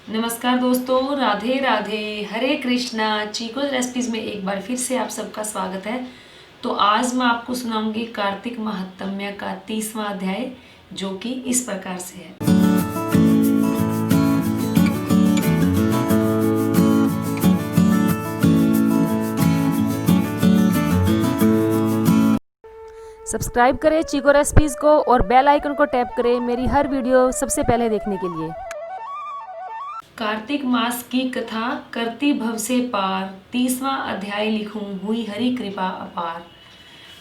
नमस्कार दोस्तों, राधे राधे, हरे कृष्णा। चीकोज रेसिपीज़ में एक बार फिर से आप सबका स्वागत है। तो आज मैं आपको सुनाऊंगी कार्तिक महात्म्य का 30वां अध्याय, जो कि इस प्रकार से है। सब्सक्राइब करें चीको रेसिपीज़ को और बेल आइकन को टैप करें मेरी हर वीडियो सबसे पहले देखने के लिए। कार्तिक मास की कथा करती भव से पार, 30वां अध्याय लिखूं हुई हरि कृपा अपार।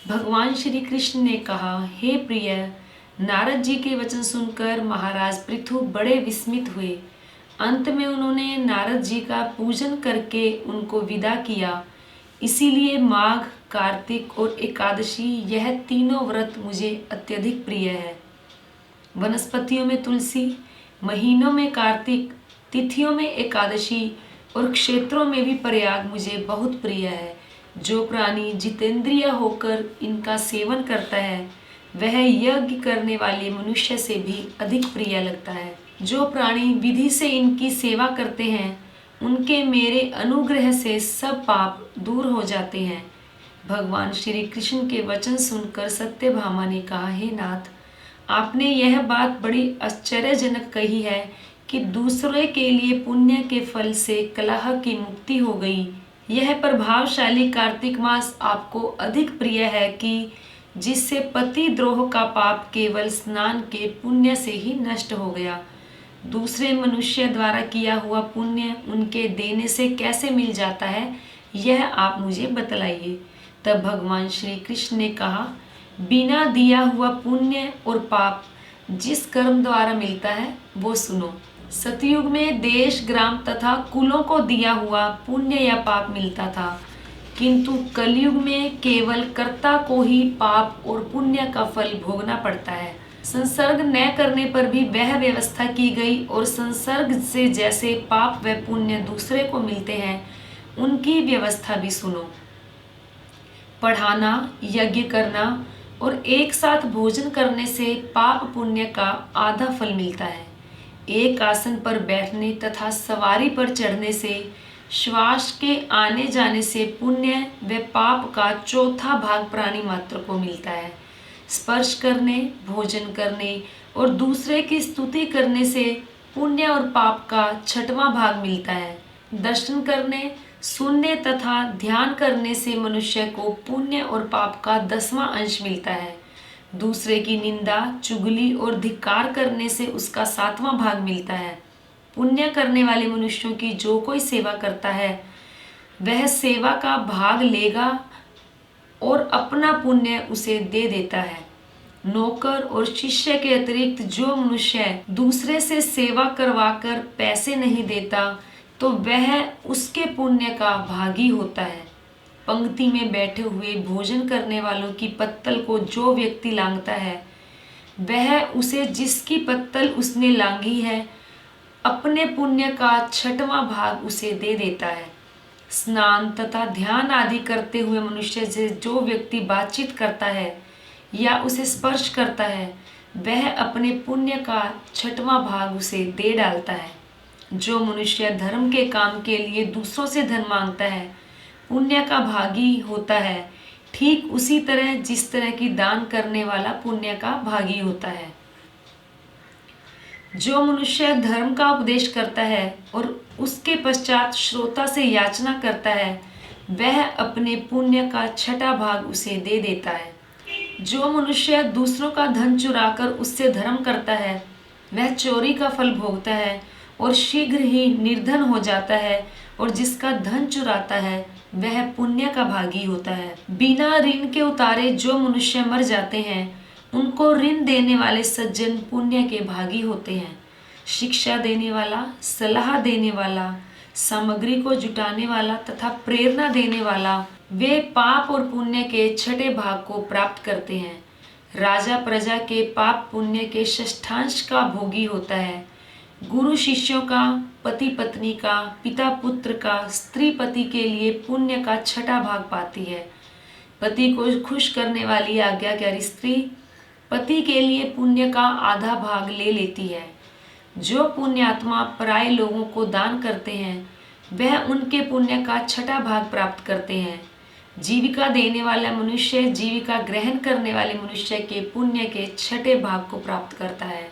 भगवान श्री कृष्ण ने कहा, हे प्रिय, नारद जी के वचन सुनकर महाराज पृथु बड़े विस्मित हुए। अंत में उन्होंने नारद जी का पूजन करके उनको विदा किया। इसीलिए माघ, कार्तिक और एकादशी, यह तीनों व्रत मुझे अत्यधिक प्रिय है। वनस्पतियों में तुलसी, महीनों में कार्तिक, तिथियों में एकादशी और क्षेत्रों में भी प्रयाग मुझे बहुत प्रिय है। जो प्राणी जितेंद्रिय होकर इनका सेवन करता है, वह यज्ञ करने वाले मनुष्य से भी अधिक प्रिय लगता है। जो प्राणी विधि से इनकी सेवा करते हैं, उनके मेरे अनुग्रह से सब पाप दूर हो जाते हैं। भगवान श्री कृष्ण के वचन सुनकर सत्यभामा ने कहा, हे नाथ, आपने यह बात बड़ी आश्चर्यजनक कही है कि दूसरे के लिए पुण्य के फल से कलह की मुक्ति हो गई। यह प्रभावशाली कार्तिक मास आपको अधिक प्रिय है कि जिससे पति द्रोह का पाप केवल स्नान के पुण्य से ही नष्ट हो गया। दूसरे मनुष्य द्वारा किया हुआ पुण्य उनके देने से कैसे मिल जाता है, यह आप मुझे बतलाइए। तब भगवान श्री कृष्ण ने कहा, बिना दिया हुआ पुण्य और पाप जिस कर्म द्वारा मिलता है वो सुनो। सतयुग में देश, ग्राम तथा कुलों को दिया हुआ पुण्य या पाप मिलता था, किंतु कलयुग में केवल कर्ता को ही पाप और पुण्य का फल भोगना पड़ता है। संसर्ग न करने पर भी वह व्यवस्था की गई और संसर्ग से जैसे पाप व पुण्य दूसरे को मिलते हैं, उनकी व्यवस्था भी सुनो। पढ़ाना, यज्ञ करना और एक साथ भोजन करने से पाप पुण्य का आधा फल मिलता है। एक आसन पर बैठने तथा सवारी पर चढ़ने से, श्वास के आने जाने से पुण्य व पाप का चौथा भाग प्राणी मात्र को मिलता है। स्पर्श करने, भोजन करने और दूसरे की स्तुति करने से पुण्य और पाप का छठवां भाग मिलता है। दर्शन करने, सुनने तथा ध्यान करने से मनुष्य को पुण्य और पाप का 10वां अंश मिलता है। दूसरे की निंदा, चुगली और धिक्कार करने से उसका 7वां भाग मिलता है। पुण्य करने वाले मनुष्यों की जो कोई सेवा करता है, वह सेवा का भाग लेगा और अपना पुण्य उसे दे देता है। नौकर और शिष्य के अतिरिक्त जो मनुष्य दूसरे से सेवा करवाकर पैसे नहीं देता, तो वह उसके पुण्य का भागी होता है। पंक्ति में बैठे हुए भोजन करने वालों की पत्तल को जो व्यक्ति लांघता है, वह उसे जिसकी पत्तल उसने लांघी है, अपने पुण्य का 6वां भाग उसे दे देता है। स्नान तथा ध्यान आदि करते हुए मनुष्य से जो व्यक्ति बातचीत करता है या उसे स्पर्श करता है, वह अपने पुण्य का 6वां भाग उसे दे डालता है। जो मनुष्य धर्म के काम के लिए दूसरों से धन मांगता है, पुण्य का भागी होता है, ठीक उसी तरह जिस तरह की दान करने वाला पुण्य का भागी होता है। जो मनुष्य धर्म का उपदेश करता है और उसके पश्चात श्रोता से याचना करता है, वह अपने पुण्य का 6वां भाग उसे दे देता है। जो मनुष्य दूसरों का धन चुराकर उससे धर्म करता है, वह चोरी का फल भोगता है और शीघ्र ही निर्धन हो जाता है, और जिसका धन चुराता है वह पुण्य का भागी होता है। बिना ऋण के उतारे जो मनुष्य मर जाते हैं, उनको ऋण देने वाले सज्जन पुण्य के भागी होते हैं। शिक्षा देने वाला, सलाह देने वाला, सामग्री को जुटाने वाला तथा प्रेरणा देने वाला, वे पाप और पुण्य के 6ठे भाग को प्राप्त करते हैं। राजा प्रजा के पाप पुण्य के 6ठांश का भोगी होता है। गुरु शिष्यों का, पति पत्नी का, पिता पुत्र का, स्त्री पति के लिए पुण्य का 6ठा भाग पाती है। पति को खुश करने वाली आज्ञाकारी स्त्री पति के लिए पुण्य का आधा भाग ले लेती है। जो पुण्यात्मा पराये लोगों को दान करते हैं वह उनके पुण्य का 6वां भाग प्राप्त करते हैं। जीविका देने वाला मनुष्य जीविका ग्रहण करने वाले मनुष्य के पुण्य के 6ठे भाग को प्राप्त करता है।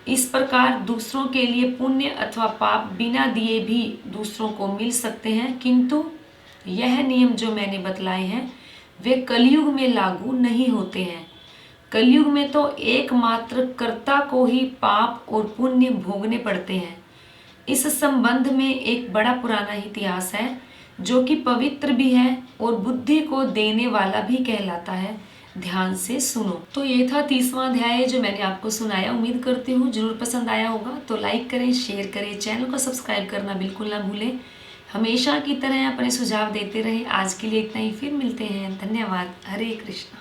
इस प्रकार दूसरों के लिए पुण्य अथवा पाप बिना दिए भी दूसरों को मिल सकते हैं, किंतु यह नियम जो मैंने बतलाए हैं वे कलयुग में लागू नहीं होते हैं। कलयुग में तो एकमात्र कर्ता को ही पाप और पुण्य भोगने पड़ते हैं। इस संबंध में एक बड़ा पुराना इतिहास है जो कि पवित्र भी है और बुद्धि को देने वाला भी कहलाता है। ध्यान से सुनो। तो ये था 30वां अध्याय जो मैंने आपको सुनाया। उम्मीद करती हूँ जरूर पसंद आया होगा। तो लाइक करें, शेयर करें, चैनल को सब्सक्राइब करना बिल्कुल ना भूलें। हमेशा की तरह अपने सुझाव देते रहे। आज के लिए इतना ही, फिर मिलते हैं। धन्यवाद। हरे कृष्णा।